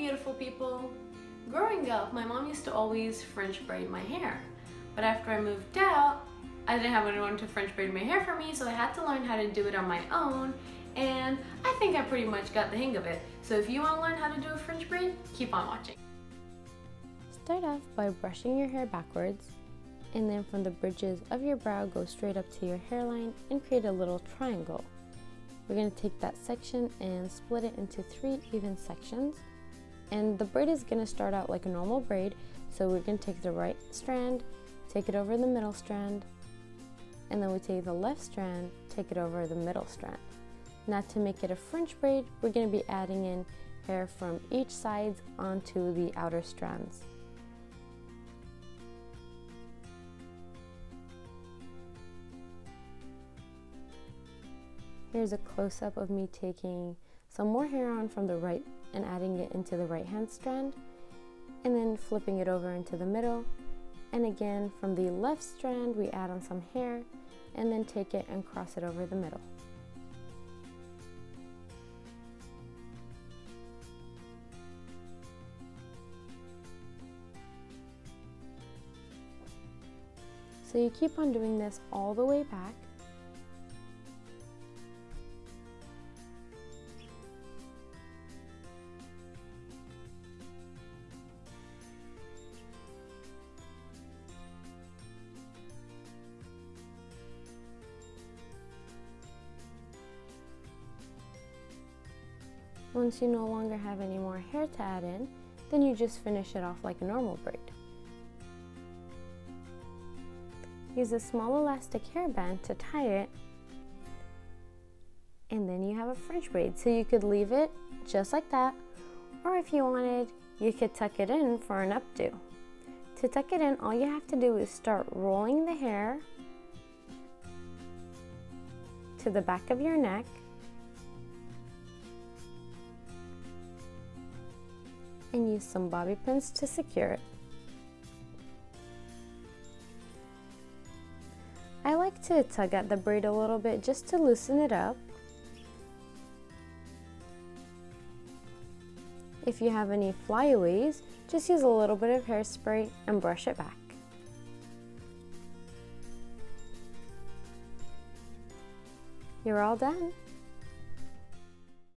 beautiful people! Growing up, my mom used to always French braid my hair. But after I moved out, I didn't have anyone to French braid my hair for me, so I had to learn how to do it on my own, and I think I pretty much got the hang of it. So if you want to learn how to do a French braid, keep on watching. Start off by brushing your hair backwards, and then from the bridges of your brow go straight up to your hairline and create a little triangle. We're going to take that section and split it into 3 even sections. And the braid is going to start out like a normal braid, so we're going to take the right strand, take it over the middle strand, and then we take the left strand, take it over the middle strand. Now to make it a French braid, we're going to be adding in hair from each side onto the outer strands. Here's a close-up of me taking some more hair on from the right and adding it into the right hand strand, and then flipping it over into the middle. And again, from the left strand, we add on some hair and then take it and cross it over the middle. So you keep on doing this all the way back. Once you no longer have any more hair to add in, then you just finish it off like a normal braid. Use a small elastic hairband to tie it, and then you have a French braid. So you could leave it just like that, or if you wanted, you could tuck it in for an updo. To tuck it in, all you have to do is start rolling the hair to the back of your neck, and use some bobby pins to secure it. I like to tug at the braid a little bit just to loosen it up. If you have any flyaways, just use a little bit of hairspray and brush it back. You're all done.